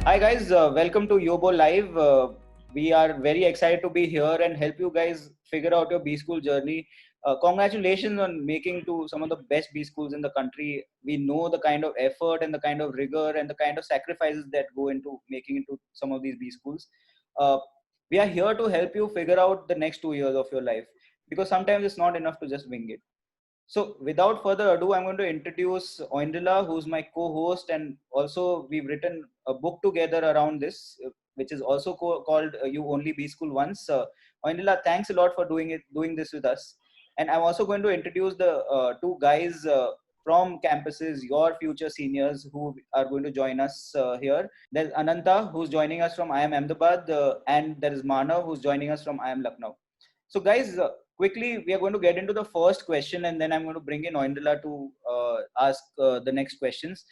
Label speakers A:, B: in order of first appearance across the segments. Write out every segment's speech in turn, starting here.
A: Hi guys, welcome to YOBOLive. We are very excited to be here and help you guys figure out your B-School journey. Congratulations on making to some of the best B-Schools in the country. We know the kind of effort and the kind of rigor and the kind of sacrifices that go into making into some of these B-Schools. Uh, we are here to help you figure out the next 2 years of your life, because sometimes it's not enough to just wing it. So without further ado, I'm going to introduce Oindila, who's my co-host, and also we've written a book together around this, which is also called "You Only Be School Once." Oindila, thanks a lot for doing this with us. And I'm also going to introduce the two guys from campuses, your future seniors, who are going to join us here. There's Ananta, who's joining us from IIM Ahmedabad, and there is Manav, who's joining us from IIM Lucknow. So, guys, quickly, we are going to get into the first question, and then I'm going to bring in Oindila to ask the next questions.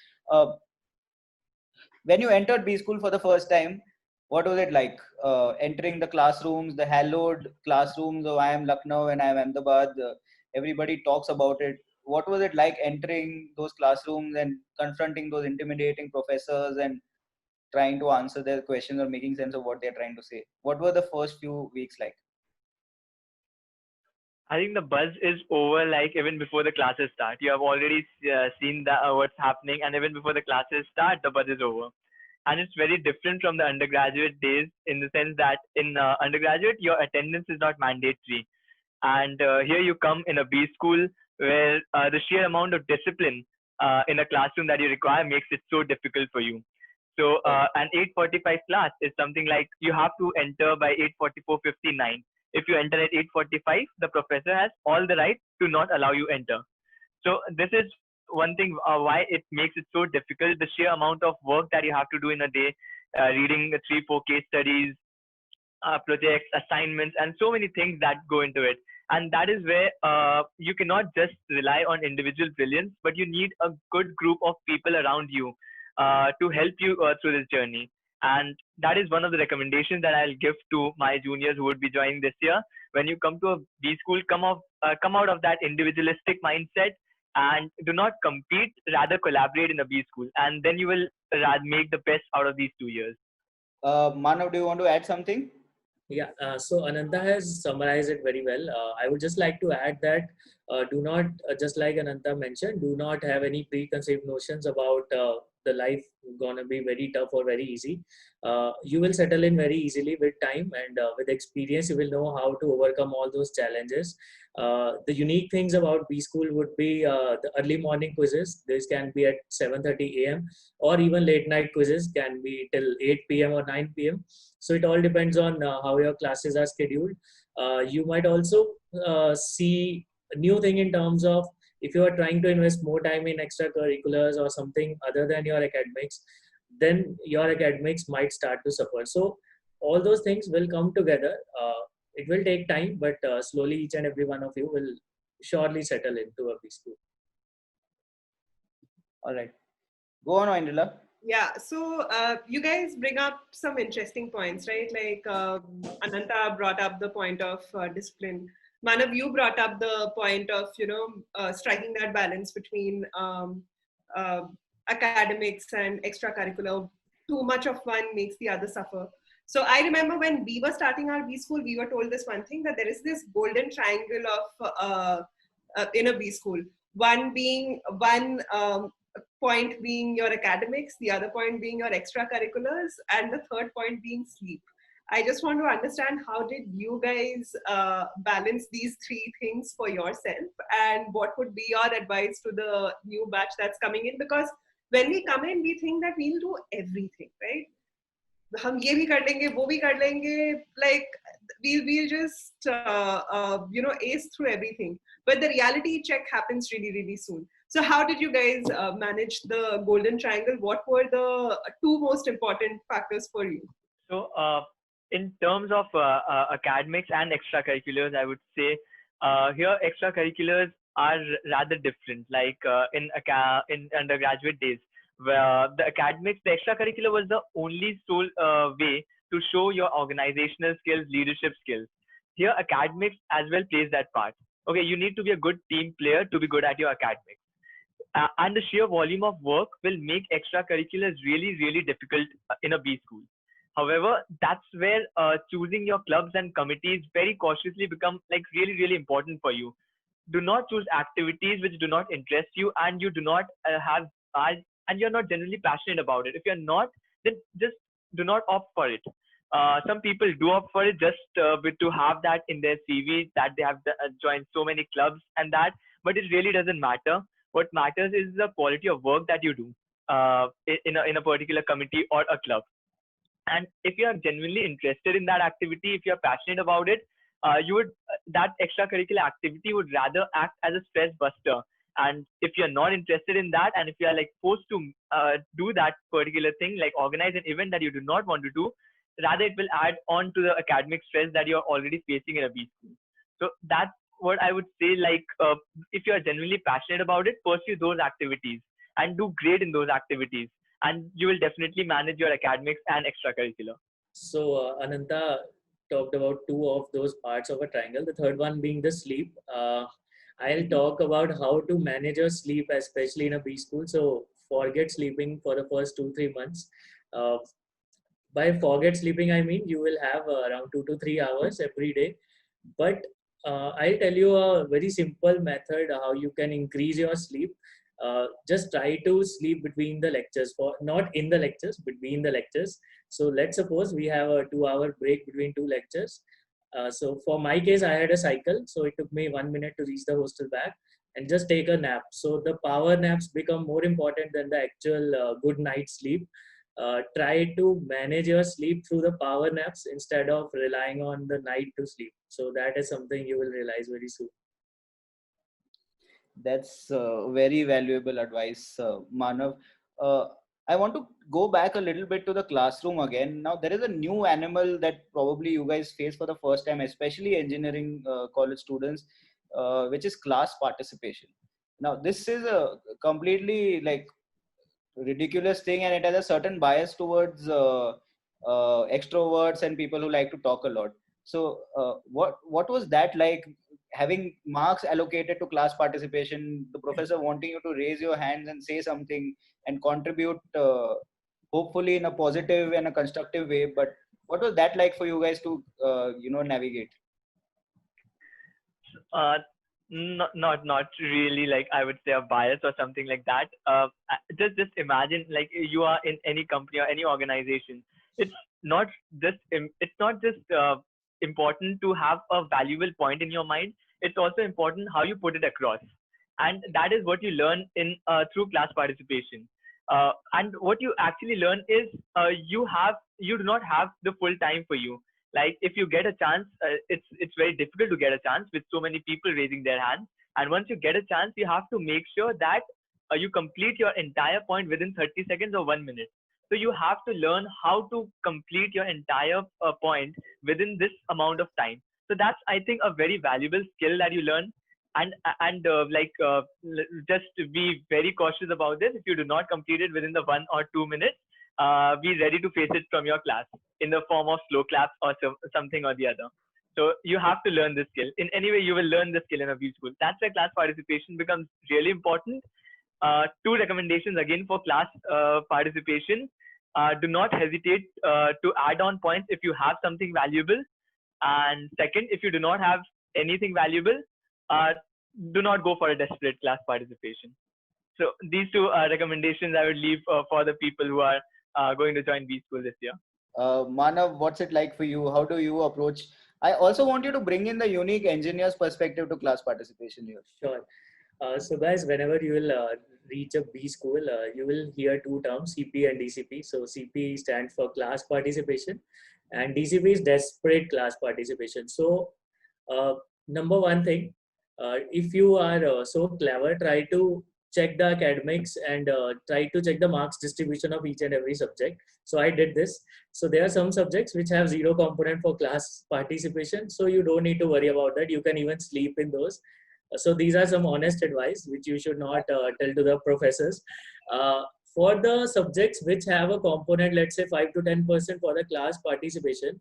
A: When you entered B School for the first time, what was it like? Entering the classrooms, the hallowed classrooms of I am Lucknow and I am Ahmedabad. Everybody talks about it. What was it like entering those classrooms and confronting those intimidating professors and trying to answer their questions or making sense of what they're trying to say? What were the first few weeks like?
B: I think the buzz is over, like even before the classes start. You have already seen that what's happening, and even before the classes start, the buzz is over. And it's very different from the undergraduate days in the sense that in undergraduate, your attendance is not mandatory. And here you come in a B school where the sheer amount of discipline in a classroom that you require makes it so difficult for you. So an 8:45 class is something like you have to enter by 8:44:59. If you enter at 8:45, the professor has all the right to not allow you enter. So this is one thing why it makes it so difficult. The sheer amount of work that you have to do in a day, reading 3, 4 case studies, projects, assignments, and so many things that go into it. And that is where you cannot just rely on individual brilliance, but you need a good group of people around you to help you through this journey. And that is one of the recommendations that I'll give to my juniors who would be joining this year. When you come to a B school, come out of that individualistic mindset and do not compete, rather collaborate in a B school. And then you will make the best out of these 2 years.
A: Manav, do you want to add something?
C: Yeah, so Ananta has summarized it very well. I would just like to add that do not, just like Ananta mentioned, do not have any preconceived notions about the life gonna be very tough or very easy. You will settle in very easily with time, and with experience, you will know how to overcome all those challenges. The unique things about B School would be the early morning quizzes. This can be at 7:30 a.m. or even late night quizzes can be till 8 p.m. or 9 p.m. So it all depends on how your classes are scheduled. You might also see a new thing in terms of if you are trying to invest more time in extracurriculars or something other than your academics, then your academics might start to suffer. So all those things will come together. It will take time, but slowly each and every one of you will surely settle into a B school.
A: All right. Go on, Oindila.
D: Yeah, so you guys bring up some interesting points, right? Like Ananta brought up the point of discipline. Manav, you brought up the point of, striking that balance between academics and extracurricular. Too much of one makes the other suffer. So I remember when we were starting our B school, we were told this one thing, that there is this golden triangle of in a B school. One point being your academics, the other point being your extracurriculars, and the third point being sleep. I just want to understand, how did you guys balance these three things for yourself, and what would be your advice to the new batch that's coming in? Because when we come in, we think that we'll do everything, right? हम ये भी कर लेंगे, वो भी कर लेंगे, like we'll just ace through everything, but the reality check happens really soon. So how did you guys manage the golden triangle? What were the two most important factors for you?
B: So in terms of academics and extracurriculars, I would say here extracurriculars are rather different. Like in undergraduate days, where the academics, the extracurricular was the only sole way to show your organizational skills, leadership skills. Here, academics as well plays that part. Okay, you need to be a good team player to be good at your academics. and the sheer volume of work will make extracurriculars really, really difficult in a B school. However, that's where choosing your clubs and committees very cautiously become like really, really important for you. Do not choose activities which do not interest you and you do not and you're not generally passionate about it. If you're not, then just do not opt for it. Some people do opt for it just to have that in their CV that they have joined so many clubs and that, but it really doesn't matter. What matters is the quality of work that you do in a particular committee or a club. And if you are genuinely interested in that activity, if you are passionate about it, you would that extracurricular activity would rather act as a stress buster. And if you're not interested in that, and if you are like forced to do that particular thing, like organize an event that you do not want to do, rather it will add on to the academic stress that you're already facing in a B school. So that's what I would say. Like if you are genuinely passionate about it, pursue those activities and do great in those activities, and you will definitely manage your academics and extracurricular.
C: So Ananta talked about two of those parts of a triangle. The third one being the sleep. I'll talk about how to manage your sleep, especially in a B school. So forget sleeping for the first 2-3 months. Uh, by forget sleeping, I mean you will have around 2 to 3 hours every day. But I'll tell you a very simple method how you can increase your sleep. Just try to sleep between the lectures, for not in the lectures, between the lectures. So let's suppose we have a 2-hour break between two lectures. So for my case, I had a cycle, so it took me 1 minute to reach the hostel back and just take a nap. So the power naps become more important than the actual good night sleep. Try to manage your sleep through the power naps instead of relying on the night to sleep. So that is something you will realize very soon.
A: That's very valuable advice, Manav. I want to go back a little bit to the classroom again. Now, there is a new animal that probably you guys face for the first time, especially engineering college students, which is class participation. Now, this is a completely like ridiculous thing, and it has a certain bias towards extroverts and people who like to talk a lot. So, what was that like? Having marks allocated to class participation, the professor wanting you to raise your hands and say something and contribute, hopefully in a positive and a constructive way. But what was that like for you guys to navigate?
B: Not really like I would say a bias or something like that. Just imagine like you are in any company or any organization. It's not just important to have a valuable point in your mind. It's also important how you put it across, and that is what you learn in through class participation. And what you actually learn is you do not have the full time for you. Like if you get a chance, it's very difficult to get a chance with so many people raising their hands. And once you get a chance, you have to make sure that you complete your entire point within 30 seconds or 1 minute. So you have to learn how to complete your entire point within this amount of time. So that's, I think, a very valuable skill that you learn. Just to be very cautious about this. If you do not complete it within the 1 or 2 minutes, be ready to face it from your class in the form of slow claps or something or the other. So you have to learn this skill. In any way, you will learn this skill in a Bschool. That's why class participation becomes really important. Two recommendations again for class participation. Do not hesitate to add on points if you have something valuable. And second, if you do not have anything valuable, do not go for a desperate class participation. So these two recommendations I would leave for the people who are going to join Bschool this year.
A: Manav, what's it like for you? How do you approach? I also want you to bring in the unique engineer's perspective to class participation here.
C: Sure. So guys, whenever you will reach a B school, you will hear two terms, CP and DCP. So CP stands for class participation and DCP is desperate class participation. So number one thing, if you are so clever, try to check the academics and try to check the marks distribution of each and every subject. So I did this. So there are some subjects which have zero component for class participation. So you don't need to worry about that. You can even sleep in those. So these are some honest advice which you should not tell to the professors. For the subjects which have a component, let's say 5 to 10% for the class participation,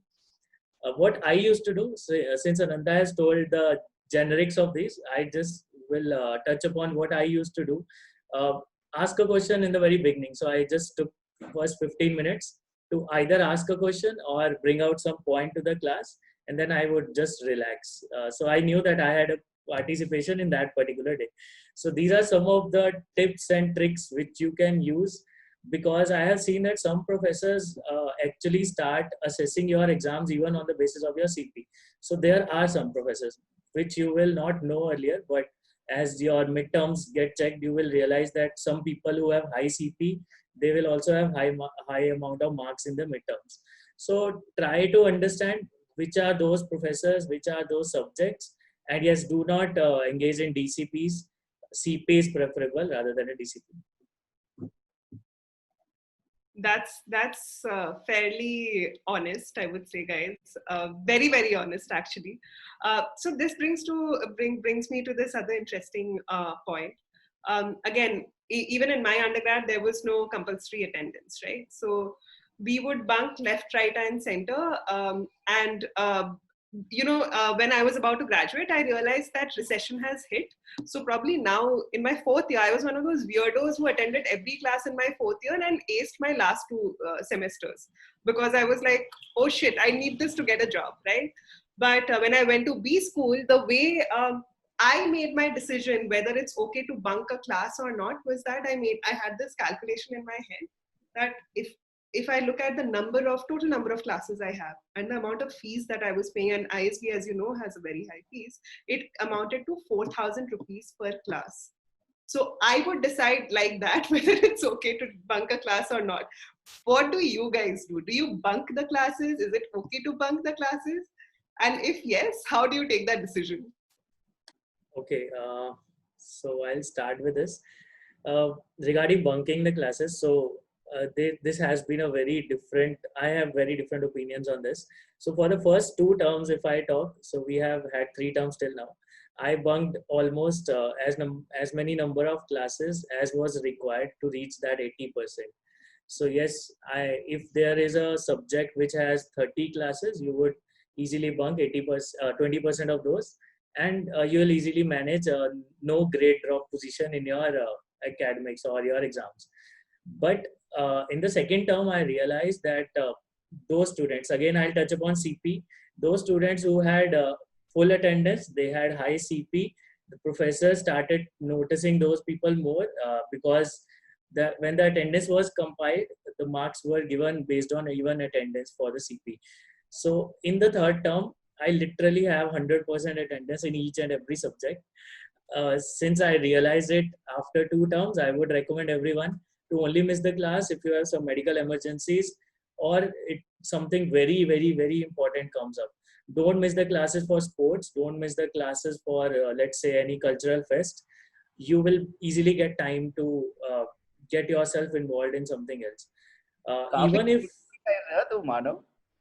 C: what I used to do, since Ananta has told the generics of these, I just will touch upon what I used to do. uh, ask a question in the very beginning. So I just took first 15 minutes to either ask a question or bring out some point to the class, and then I would just relax. So I knew that I had a participation in that particular day. So these are some of the tips and tricks which you can use, because I have seen that some professors actually start assessing your exams even on the basis of your CP. So there are some professors which you will not know earlier, but as your midterms get checked, you will realize that some people who have high CP, they will also have high amount of marks in the midterms. So try to understand which are those professors, which are those subjects, and yes, do not engage in DCPs. CP is preferable rather than a DCP.
D: That's fairly honest, I would say, guys. Very, very honest, actually. So this brings me to this other interesting point. Again, even in my undergrad, there was no compulsory attendance, right? So we would bunk left, right, and center. When I was about to graduate, I realized that recession has hit. So probably now in my fourth year, I was one of those weirdos who attended every class in my fourth year and aced my last two semesters, because I was like, oh shit, I need this to get a job, right? But when I went to Bschool, the way I made my decision whether it's okay to bunk a class or not was that I had this calculation in my head that if I look at the total number of classes I have and the amount of fees that I was paying, and ISB, as you know, has a very high fees, it amounted to 4,000 rupees per class. So I would decide like that whether it's okay to bunk a class or not. What do you guys do? Do you bunk the classes? Is it okay to bunk the classes? And if yes, how do you take that decision?
C: Okay, so I'll start with this. Regarding bunking the classes, so this has been I have very different opinions on this. So for the first 2 terms, if I talk, so we have had 3 terms till now. I bunked almost as many number of classes as was required to reach that 80%. So yes, if there is a subject which has 30 classes, you would easily bunk 80%, 20% of those, and you will easily manage no grade drop position in your academics or your exams. But in the second term, I realized that those students, again, I'll touch upon CP, those students who had full attendance, they had high CP, the professors started noticing those people more because when the attendance was compiled, the marks were given based on even attendance for the CP. So in the third term, I literally have 100% attendance in each and every subject. Since I realized it after 2 terms, I would recommend everyone to only miss the class if you have some medical emergencies or something very, very, very important comes up. Don't miss the classes for sports. Don't miss the classes for, let's say, any cultural fest. You will easily get time to get yourself involved in something else. Even if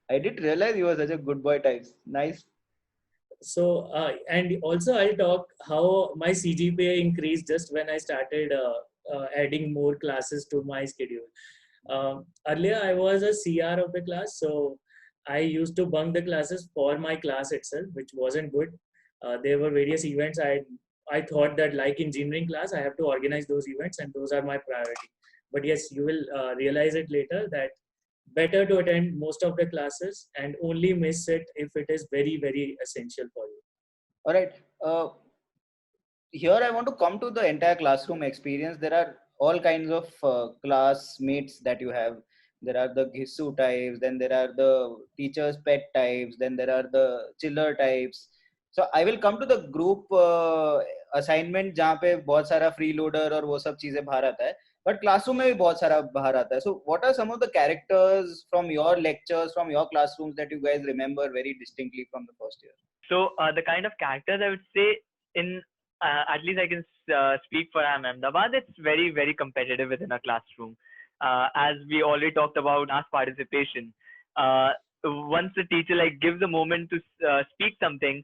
A: I didn't realize you were such a good boy type. Nice.
C: So, and also I'll talk how my CGPA increased just when I started adding more classes to my schedule. Earlier, I was a CR of the class, so I used to bunk the classes for my class itself, which wasn't good. There were various events. I thought that like engineering class, I have to organize those events, and those are my priority. But yes, you will realize it later that better to attend most of the classes and only miss it if it is very, very essential for you.
A: All right. Here I want to come to the entire classroom experience. There are all kinds of classmates that you have. There are the Ghissu types, then there are the teachers' pet types, then there are the chiller types. So I will come to the group assignment जहाँ पे बहुत सारा freeloader और वो सब चीजें बाहर आता है. But classroom में भी बहुत सारा बाहर आता है. So what are some of the characters from your lectures, from your classrooms that you guys remember very distinctly from the first year?
B: So the kind of characters I would say in at least I can speak for Ahmedabad. It's very, very competitive within a classroom. As we already talked about mass participation, once the teacher like gives a moment to speak something,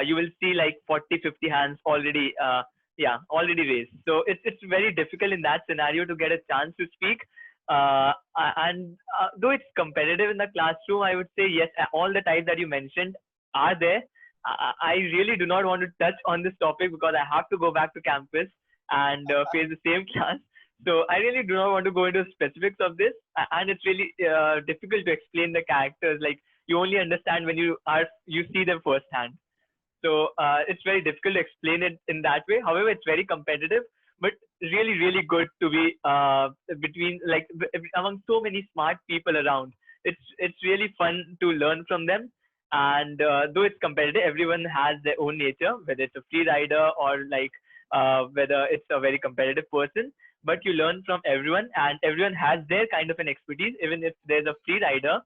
B: you will see like 40, 50 hands already, already raised. So it's very difficult in that scenario to get a chance to speak. And though it's competitive in the classroom, I would say yes, all the types that you mentioned are there. I really do not want to touch on this topic because I have to go back to campus and face the same class. So I really do not want to go into specifics of this, and it's really difficult to explain the characters. Like you only understand when you see them firsthand. So it's very difficult to explain it in that way. However, it's very competitive, but really, really good to be between like among so many smart people around. It's really fun to learn from them. And though it's competitive, everyone has their own nature, whether it's a free rider or like whether it's a very competitive person. But you learn from everyone, and everyone has their kind of an expertise. Even if there's a free rider,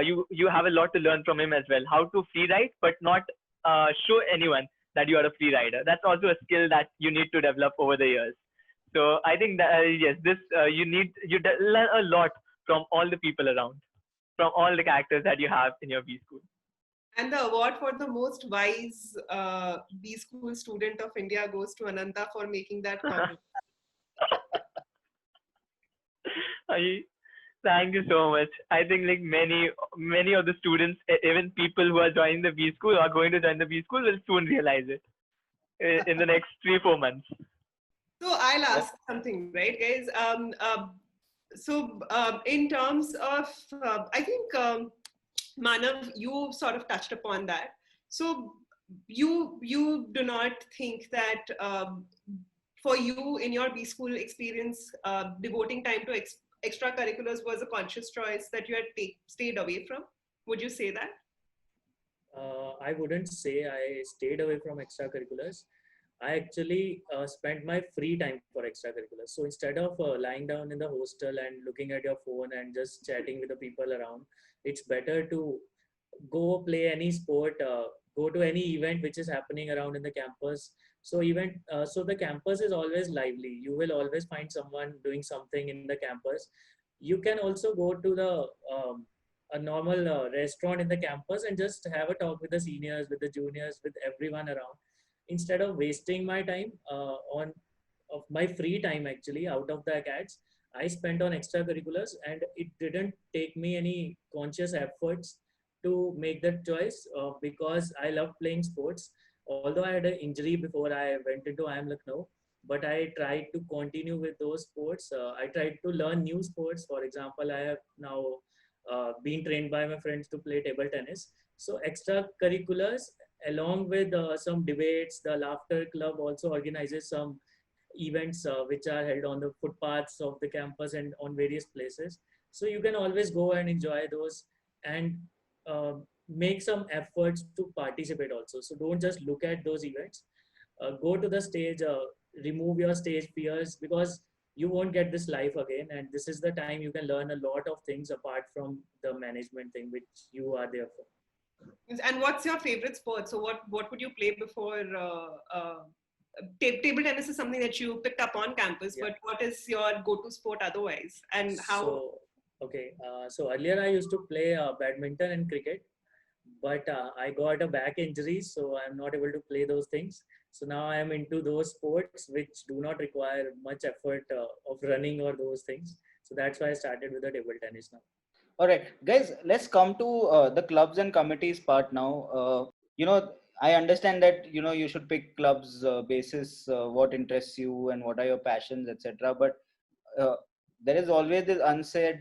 B: you have a lot to learn from him as well. How to free ride, but not show anyone that you are a free rider. That's also a skill that you need to develop over the years. So I think that yes, this learn a lot from all the people around, from all the characters that you have in your B school.
D: And the award for the most wise B school student of India goes to Ananta for making that comment.
B: Thank you so much. I think like many of the students, even people who are joining the B school or are going to join the B school, will soon realize it in the next 3-4 months.
D: So I'll ask something, right, guys? In terms of, I think Manav, you sort of touched upon that. So you do not think that for you in your B school experience, devoting time to extracurriculars was a conscious choice that you had stayed away from? Would you say that?
C: I wouldn't say I stayed away from extracurriculars. I actually spent my free time for extracurriculars. So instead of lying down in the hostel and looking at your phone and just chatting with the people around, it's better to go play any sport, go to any event which is happening around in the campus. So the campus is always lively. You will always find someone doing something in the campus. You can also go to a normal restaurant in the campus and just have a talk with the seniors, with the juniors, with everyone around. Instead of wasting my time of my free time actually out of the Acads, I spent on extracurriculars, and it didn't take me any conscious efforts to make that choice because I love playing sports. Although I had an injury before I went into IIM Lucknow, but I tried to continue with those sports. I tried to learn new sports. For example, I have now been trained by my friends to play table tennis. So extracurriculars, along with some debates, the Laughter Club also organizes some events which are held on the footpaths of the campus and on various places. So you can always go and enjoy those and make some efforts to participate also. So don't just look at those events. Go to the stage, remove your stage fears, because you won't get this life again. And this is the time you can learn a lot of things apart from the management thing which you are there for.
D: And what's your favorite sport? So what would you play before? Table tennis is something that you picked up on campus, but what is your go-to sport otherwise? And how?
C: So earlier I used to play badminton and cricket, but I got a back injury, so I'm not able to play those things. So now I am into those sports which do not require much effort of running or those things. So that's why I started with the table tennis now.
A: All right, guys, let's come to the clubs and committees part now. I understand that, you should pick clubs basis what interests you and what are your passions, etc. But there is always this unsaid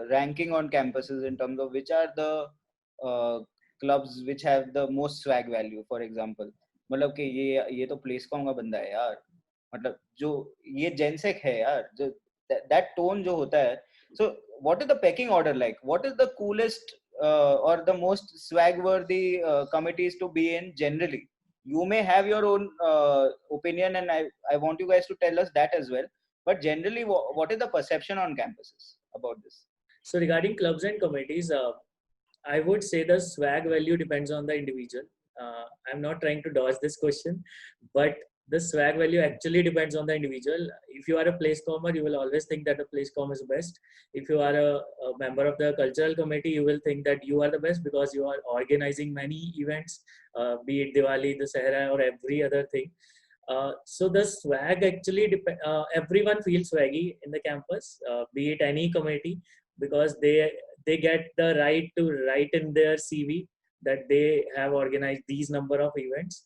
A: ranking on campuses in terms of which are the clubs which have the most swag value. For example, मतलब कि ये तो प्लेसकॉम का बंदा है यार, मतलब जो ये जेनसेक है यार, जो that tone जो होता है. So what is the pecking order like? What is the coolest or the most swag worthy committees to be in generally? You may have your own opinion, and I want you guys to tell us that as well. But generally, what is the perception on campuses about this?
C: So regarding clubs and committees, I would say the swag value depends on the individual. I'm not trying to dodge this question, but the swag value actually depends on the individual. If you are a placecommer, you will always think that the placecom is best. If you are a member of the cultural committee, you will think that you are the best because you are organizing many events, be it Diwali, the Sahara, or every other thing. So the swag actually everyone feels swaggy in the campus, be it any committee, because they get the right to write in their CV that they have organized these number of events.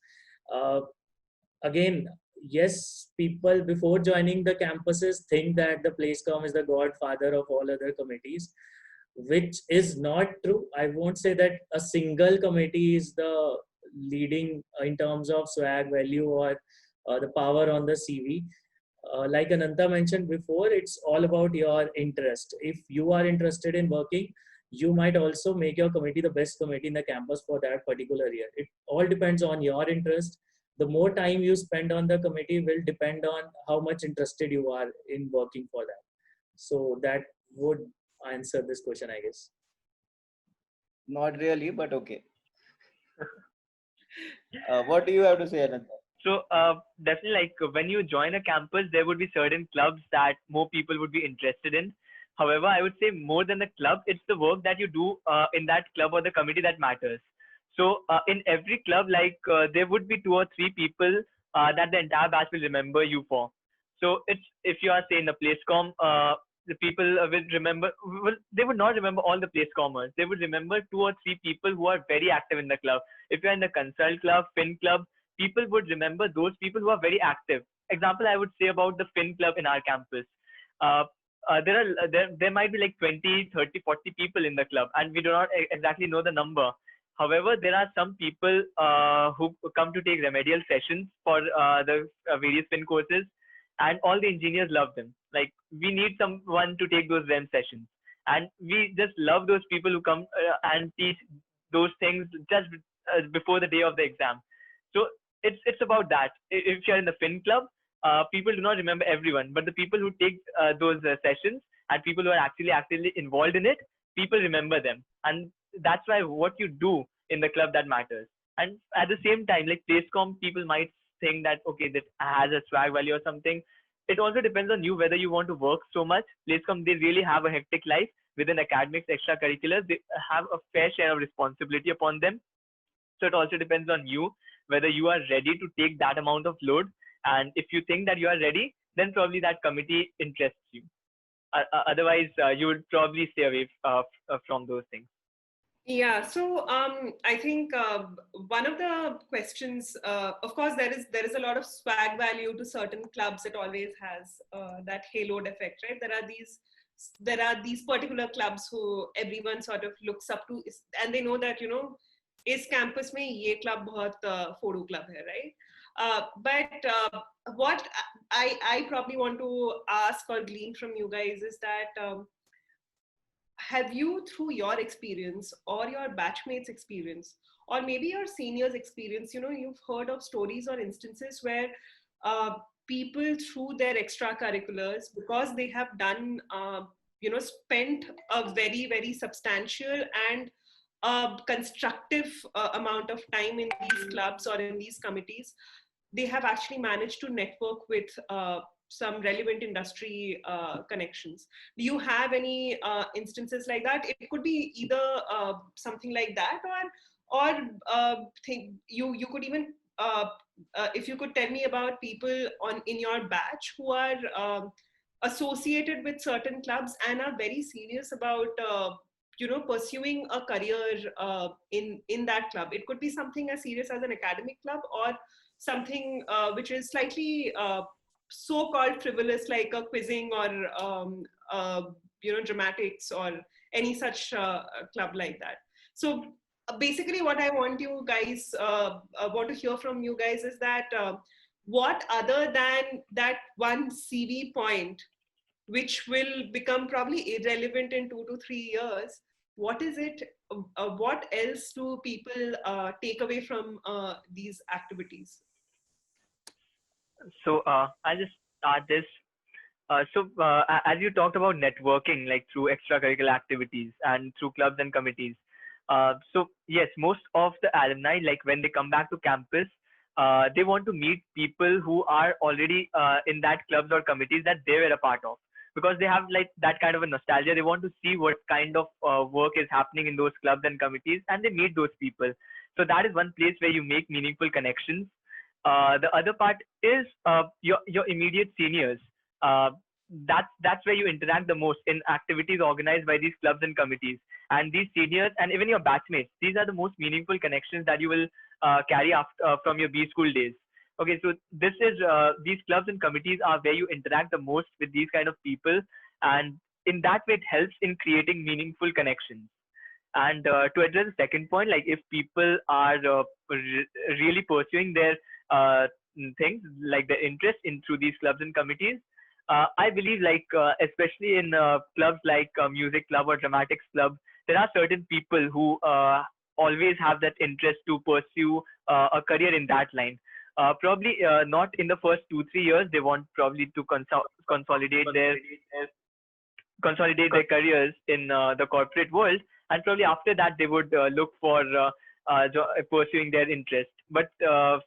C: Again, yes, people before joining the campuses think that the PlaceCom is the godfather of all other committees, which is not true. I won't say that a single committee is the leading in terms of swag value or the power on the CV. Like Ananta mentioned before, it's all about your interest. If you are interested in working, you might also make your committee the best committee in the campus for that particular year. It all depends on your interest. The more time you spend on the committee will depend on how much interested you are in working for that. So that would answer this question, I guess.
A: Not really, but okay. What do you have to say, Ananta?
B: So definitely, like when you join a campus, there would be certain clubs that more people would be interested in. However, I would say more than the club, it's the work that you do in that club or the committee that matters. So in every club, like there would be 2 or 3 people that the entire batch will remember you for. So it's if you are say in the PlaceCom, the people will remember. Well, they would not remember all the PlaceCommers. They would remember 2 or 3 people who are very active in the club. If you're in the Consult Club, Fin Club, people would remember those people who are very active. Example, I would say about the Fin Club in our campus. Uh, there might be like 20, 30, 40 people in the club, and we do not exactly know the number. However, there are some people who come to take remedial sessions for the various Fin courses, and all the engineers love them. Like we need someone to take those REM sessions, and we just love those people who come and teach those things just before the day of the exam. So it's about that. If you're in the Fin Club, people do not remember everyone, but the people who take those sessions and people who are actually actively involved in it, people remember them, and that's why what you do in the club that matters. And at the same time, like PlaceCom, people might think that okay, that has a swag value or something. It also depends on you whether you want to work so much. PlaceCom, they really have a hectic life within academics, extracurriculars. They have a fair share of responsibility upon them. So it also depends on you whether you are ready to take that amount of load. And if you think that you are ready, then probably that committee interests you. Otherwise, you would probably stay away from those things.
D: Yeah, so I think one of the questions, of course, there is a lot of swag value to certain clubs. It always has that halo effect, right? There are these particular clubs who everyone sort of looks up to, and they know that इस campus में ये club बहुत फोड़ू club है, right? But what I probably want to ask or glean from you guys is that. Have you, through your experience or your batchmates' experience, or maybe your seniors' experience, you've heard of stories or instances where people, through their extracurriculars, because they have done, spent a very, very substantial and constructive amount of time in these clubs or in these committees, they have actually managed to network with some relevant industry connections. Do you have any instances like that? It could be either something like that, or you could even if you could tell me about people in your batch who are associated with certain clubs and are very serious about pursuing a career in that club. It could be something as serious as an academic club, or something which is slightly so-called frivolous, like a quizzing or dramatics or any such club like that. So basically, what I want you guys want to hear from you guys is that what other than that one CV point, which will become probably irrelevant in 2 to 3 years, what is it? What else do people take away from these activities?
B: So I'll just start this. As you talked about networking, like through extracurricular activities and through clubs and committees. So yes, most of the alumni, like when they come back to campus, they want to meet people who are already in that clubs or committees that they were a part of, because they have like that kind of a nostalgia. They want to see what kind of work is happening in those clubs and committees, and they meet those people. So that is one place where you make meaningful connections. The other part is your immediate seniors. That's where you interact the most in activities organized by these clubs and committees. And these seniors and even your batchmates, these are the most meaningful connections that you will carry after from your B school days. Okay, so this is these clubs and committees are where you interact the most with these kind of people, and in that way it helps in creating meaningful connections. And to address the second point, like if people are really pursuing their things, like their interest in through these clubs and committees, I believe like especially in clubs like music club or dramatics club, there are certain people who always have that interest to pursue a career in that line. Probably not in the first 2 3 years. They want probably to consolidate their careers in the corporate world, and probably after that they would look for pursuing their interest. But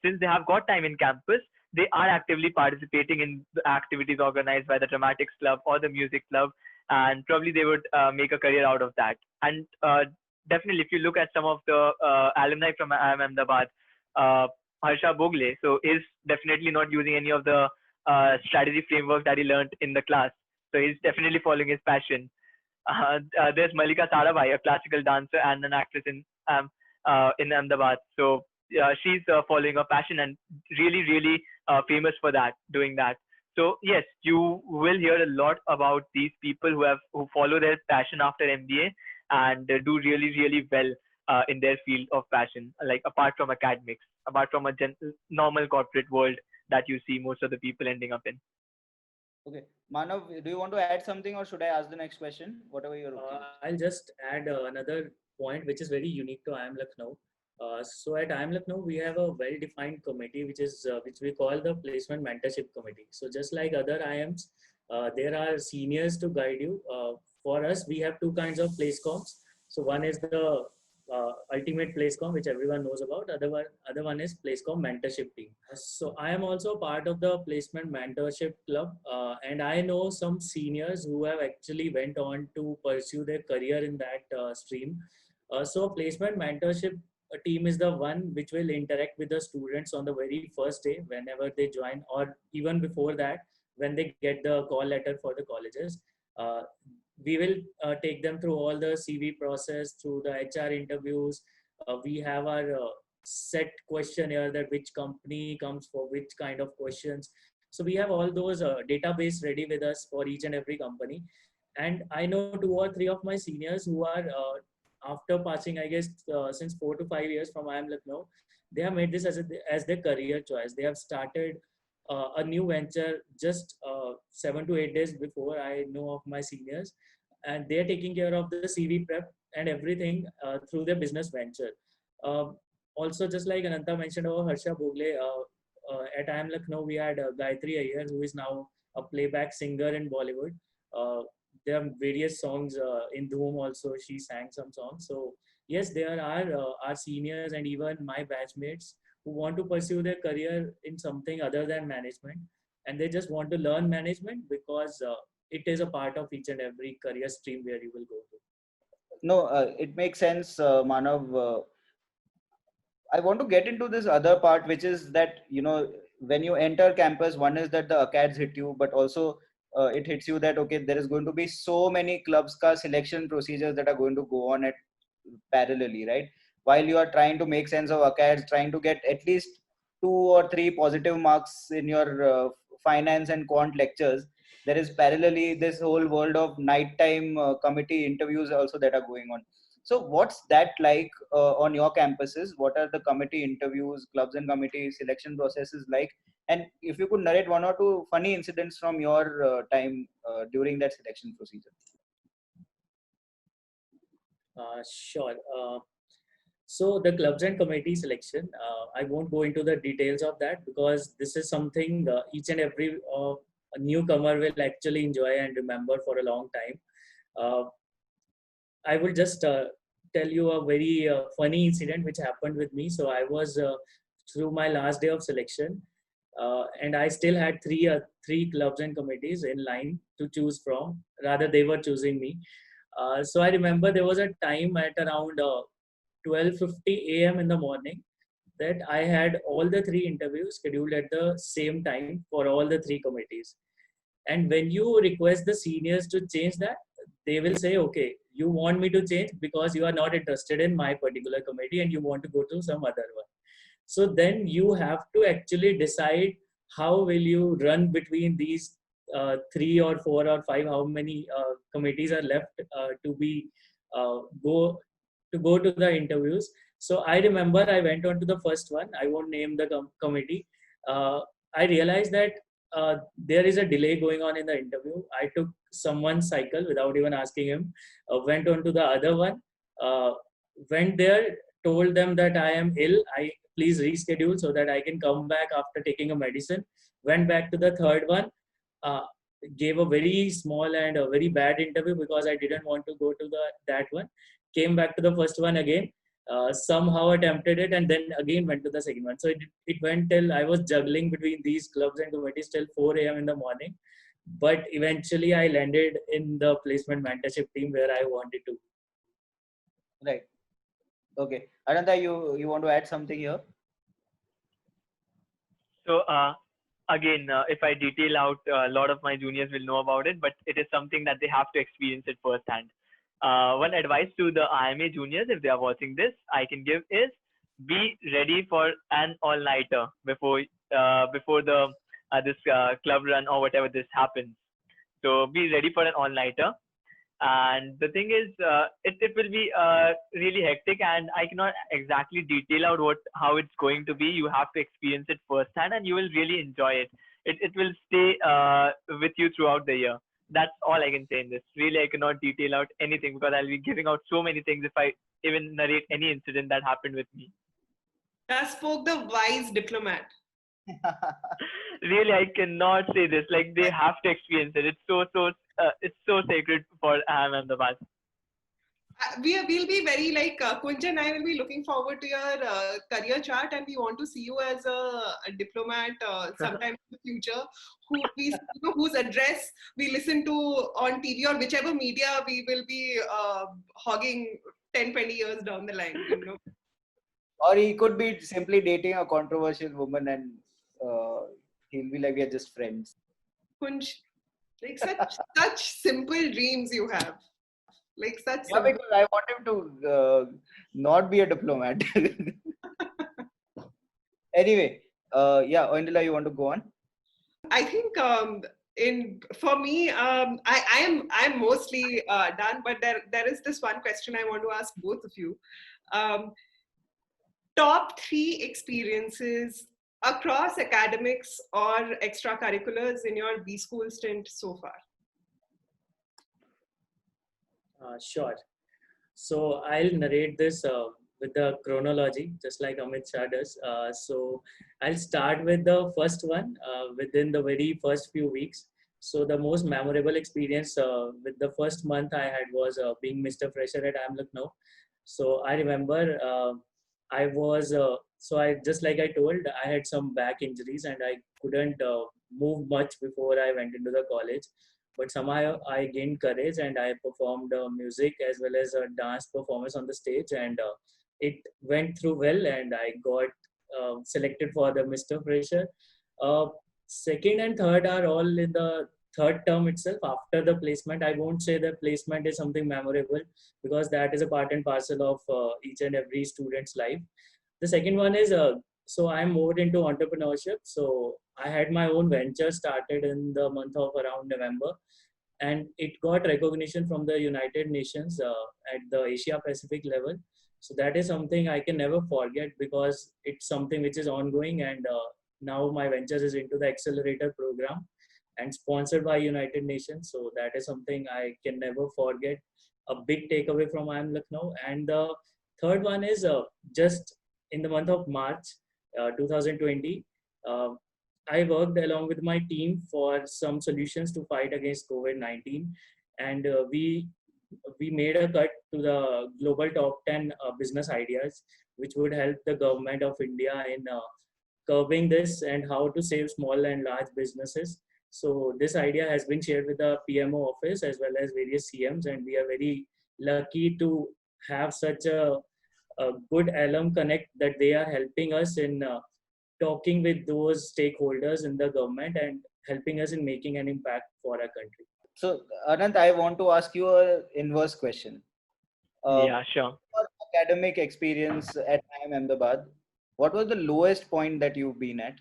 B: since they have got time in campus, they are actively participating in the activities organized by the dramatics club or the music club, and probably they would make a career out of that. And definitely if you look at some of the alumni from IIM Ahmedabad, uh, Harsha Bogle, so is definitely not using any of the strategy framework that he learned in the class. So he's definitely following his passion. There's Malika Sarabhai, a classical dancer and an actress in Ahmedabad. So she's following her passion and really famous for that, doing that. So yes, you will hear a lot about these people who follow their passion after MBA and do really well in their field of passion, like apart from academics, apart from a normal corporate world that you see most of the people ending up in.
A: Okay, Manav, do you want to add something, or should I ask the next question? Whatever you're okay with.
C: I'll just add another point which is very unique to IIM Lucknow. So at IIM Lucknow, we have a well-defined committee which we call the Placement Mentorship Committee. So just like other IIMs, there are seniors to guide you. For us, we have two kinds of place comps. So one is the ultimate placecom, which everyone knows about. Other one is placecom mentorship team. So I am also part of the placement mentorship club, and I know some seniors who have actually went on to pursue their career in that stream. So placement mentorship team is the one which will interact with the students on the very first day whenever they join, or even before that when they get the call letter for the colleges. We will take them through all the CV process, through the HR interviews. We have our set questionnaire that which company comes for which kind of questions. So we have all those database ready with us for each and every company. And I know 2 or 3 of my seniors who are after passing, I guess, since 4 to 5 years from IIM Lucknow, they have made this as their career choice. They have started a new venture just 7 to 8 days before I know of my seniors, and they're taking care of the CV prep and everything through their business venture. Also, just like Ananta mentioned about Harsha Bogle, at IIM Lucknow, we had Gayatri Iyer, who is now a playback singer in Bollywood. There are various songs in Dhoom also, she sang some songs. So yes, there are our seniors and even my batchmates who want to pursue their career in something other than management, and they just want to learn management because it is a part of each and every career stream where you will go to.
A: No, it makes sense, Manav. I want to get into this other part, which is that, when you enter campus, one is that the Acads hit you, but also it hits you that, okay, there is going to be so many clubs ka selection procedures that are going to go on at parallelly, right? While you are trying to make sense of Acads, trying to get at least 2 or 3 positive marks in your finance and quant lectures, there is parallelly this whole world of nighttime committee interviews also that are going on. So what's that like on your campuses? What are the committee interviews, clubs and committee selection processes like? And if you could narrate 1 or 2 funny incidents from your time during that selection procedure.
C: Sure. So the clubs and committee selection, I won't go into the details of that because this is something each and every newcomer will actually enjoy and remember for a long time. I will just tell you a very funny incident which happened with me. So I was through my last day of selection, and I still had three clubs and committees in line to choose from. Rather, they were choosing me. So I remember there was a time at around 12:50 a.m. in the morning that I had all the 3 interviews scheduled at the same time for all the 3 committees. And when you request the seniors to change that, they will say, okay, you want me to change because you are not interested in my particular committee and you want to go to some other one. So then you have to actually decide how will you run between these 3 or 4 or 5, how many committees are left to be go to the interviews. So I remember I went on to the first one. I won't name the committee. I realized that there is a delay going on in the interview. I took someone's cycle without even asking him. Went on to the other one. Went there, told them that I am ill. I please reschedule so that I can come back after taking a medicine. Went back to the third one. Uh, Gave a very small and a very bad interview because I didn't want to go to that one. Came back to the first one again. Somehow attempted it and then again went to the second one. So it went till I was juggling between these clubs and committees till 4 a.m. in the morning. But eventually I landed in the placement mentorship team where I wanted to.
A: Right. Okay. Ananta, you want to add something here?
B: So again, if I detail out, a lot of my juniors will know about it, but it is something that they have to experience it firsthand. One advice to the IIMA juniors, if they are watching this, I can give is be ready for an all-nighter before the this club run or whatever this happens. So be ready for an all-nighter. And the thing is, it will be really hectic, and I cannot exactly detail out how it's going to be. You have to experience it firsthand, and you will really enjoy it. It will stay with you throughout the year. That's all I can say in this. Really, I cannot detail out anything because I'll be giving out so many things if I even narrate any incident that happened with me.
D: Thus spoke the wise diplomat.
B: Really, I cannot say this. Like, they have to experience it. It's so sacred for Ahmedabad.
D: We'll be very like Kunja and I will be looking forward to your career chart, and we want to see you as a diplomat sometime in the future, whose address we listen to on TV or whichever media we will be hogging 10-20 years down the line. You know?
A: Or he could be simply dating a controversial woman and he'll be like, we are just friends.
D: Kunj, like such simple dreams you have. Like such.
A: Yeah, because I want him to not be a diplomat. Anyway, yeah, Oindila, you want to go on?
D: I think for me, I'm mostly done, but there is this one question I want to ask both of you. Top 3 experiences across academics or extracurriculars in your Bschool stint so far.
C: Sure. So I'll narrate this with the chronology, just like Amit Shah does. So I'll start with the first one within the very first few weeks. So the most memorable experience with the first month I had was being Mr. Fresher at IIM Lucknow. So I remember I was, so I just like I told, I had some back injuries and I couldn't move much before I went into the college. But somehow I gained courage and I performed music as well as a dance performance on the stage, and it went through well and I got selected for the Mr. Fresher. Second and third are all in the third term itself after the placement. I won't say the placement is something memorable because that is a part and parcel of each and every student's life. The second one is so I'm more into entrepreneurship. So I had my own venture started in the month of around November, and it got recognition from the United Nations at the Asia Pacific level. So that is something I can never forget because it's something which is ongoing, and now my venture is into the accelerator program and sponsored by United Nations. So that is something I can never forget. A big takeaway from IIM Lucknow. And the third one is just in the month of March 2020, I worked along with my team for some solutions to fight against COVID-19, and we made a cut to the global top 10 business ideas, which would help the government of India in curbing this and how to save small and large businesses. So this idea has been shared with the PMO office as well as various CMs, and we are very lucky to have such a good alum connect that they are helping us in talking with those stakeholders in the government and helping us in making an impact for our country.
A: So, Anant, I want to ask you an inverse question.
B: Yeah, sure.
A: Your academic experience at IIM Ahmedabad, what was the lowest point that you've been at,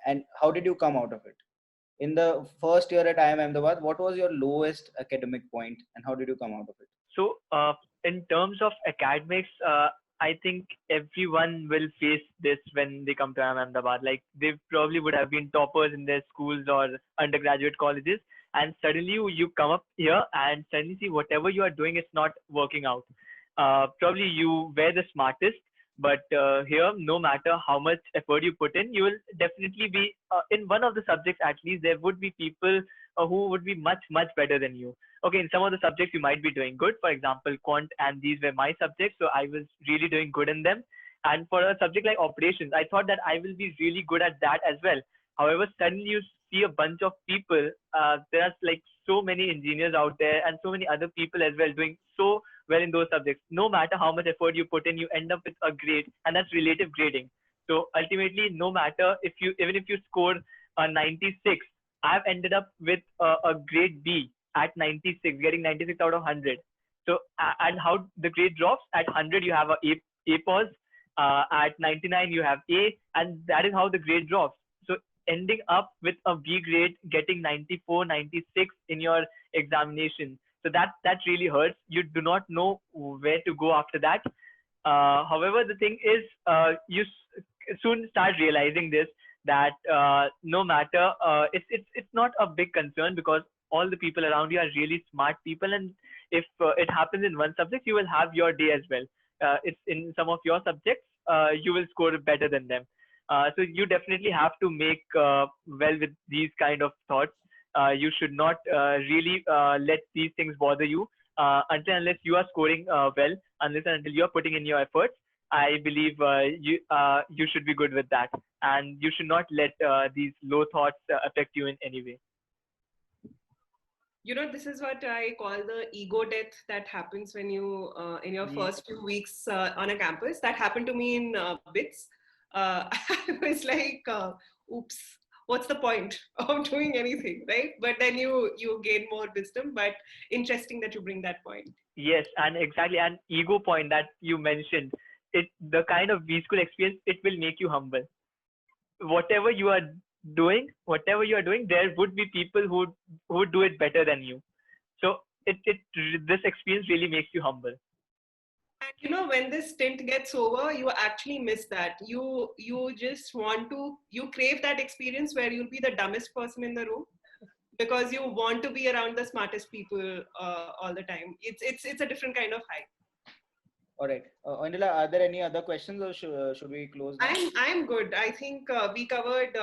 A: and how did you come out of it? In the first year at IIM Ahmedabad, what was your lowest academic point, and how did you come out of it?
B: So, in terms of academics, I think everyone will face this when they come to Ahmedabad. Like they probably would have been toppers in their schools or undergraduate colleges, and suddenly you come up here and suddenly see whatever you are doing is not working out. Probably you were the smartest, but here, no matter how much effort you put in, you will definitely be in one of the subjects at least. There would be people who would be much better than you. Okay, in some of the subjects you might be doing good. For example, quant and these were my subjects, so I was really doing good in them. And for a subject like operations, I thought that I will be really good at that as well. However, suddenly you see a bunch of people. There are like so many engineers out there and so many other people as well doing so well in those subjects. No matter how much effort you put in, you end up with a grade, and that's relative grading. So ultimately, no matter if you even if you score a 96, I've ended up with a grade B at 96, getting 96 out of 100. So, and how the grade drops at 100, you have A pause. At 99, you have A, and that is how the grade drops. So, ending up with a B grade, getting 94, 96 in your examination. So that really hurts. You do not know where to go after that. However, the thing is, you soon start realizing this, that no matter it's not a big concern, because all the people around you are really smart people, and if it happens in one subject, you will have your day as well. It's in some of your subjects, you will score better than them. So you definitely have to make well with these kind of thoughts. You should not really let these things bother you until unless you are scoring well, unless and until you are putting in your efforts. I believe you should be good with that, and you should not let these low thoughts affect you in any way.
D: You know, this is what I call the ego death that happens when you in your first few weeks on a campus. That happened to me in bits. I was like, oops, what's the point of doing anything, right? But then you gain more wisdom. But interesting that you bring that point.
B: Yes, and exactly, an ego point that you mentioned, it the kind of B-School experience, it will make you humble. Whatever you are whatever you are doing, there would be people who would do it better than you. So it this experience really makes you humble.
D: And you know, when this stint gets over, you actually miss that. You just want to, you crave that experience where you'll be the dumbest person in the room, because you want to be around the smartest people all the time. It's a different kind of high.
A: All right, Angela, are there any other questions, or should we close now?
D: I'm good. I think we covered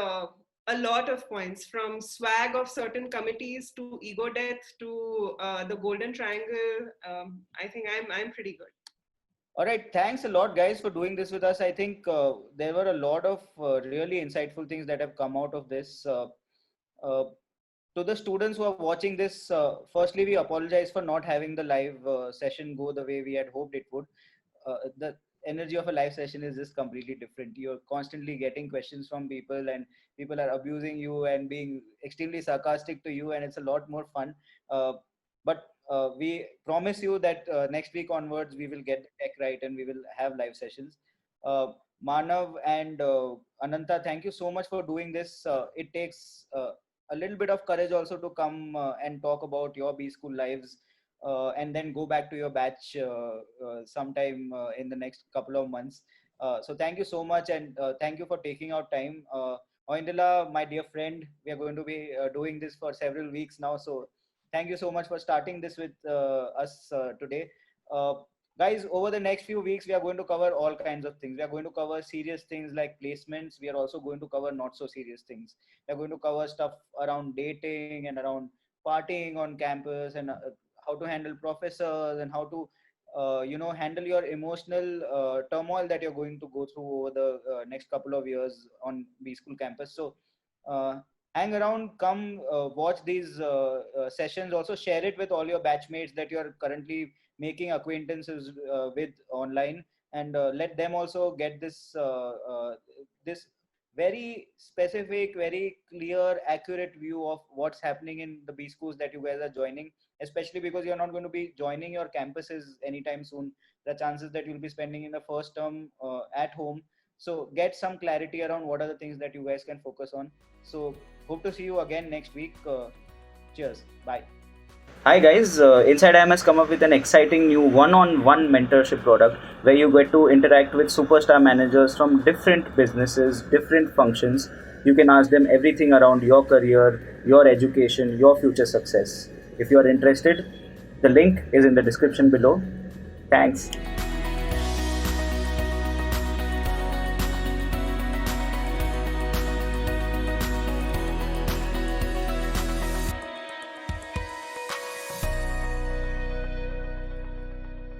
D: a lot of points, from swag of certain committees to ego death to the golden triangle. I think I'm pretty good.
A: All right, thanks a lot, guys, for doing this with us. I think there were a lot of really insightful things that have come out of this. Uh, to the students who are watching this, firstly, we apologize for not having the live session go the way we had hoped it would. The energy of a live session is just completely different. You're constantly getting questions from people, and people are abusing you and being extremely sarcastic to you, and it's a lot more fun. But we promise you that next week onwards we will get the tech right and we will have live sessions. Manav and Ananta, thank you so much for doing this. It takes a little bit of courage also to come and talk about your B-School lives, and then go back to your batch sometime in the next couple of months. So thank you so much, and thank you for taking out time. Oindela, my dear friend, we are going to be doing this for several weeks now. So thank you so much for starting this with us today. Uh, Guys, over the next few weeks, we are going to cover all kinds of things. We are going to cover serious things like placements. We are also going to cover not so serious things. We are going to cover stuff around dating and around partying on campus, and how to handle professors, and how to handle your emotional turmoil that you're going to go through over the next couple of years on B-School campus. So uh, hang around, come watch these sessions. Also share it with all your batchmates that you're currently making acquaintances with online, and let them also get this very specific, very clear, accurate view of what's happening in the B schools that you guys are joining, especially because you're not going to be joining your campuses anytime soon. The chances that you'll be spending in the first term at home, So get some clarity around what are the things that you guys can focus on. So hope to see you again next week. Cheers. Bye. Hi guys, Inside IIM has come up with an exciting new one-on-one mentorship product where you get to interact with superstar managers from different businesses, different functions. You can ask them everything around your career, your education, your future success. If you are interested, the link is in the description below. Thanks.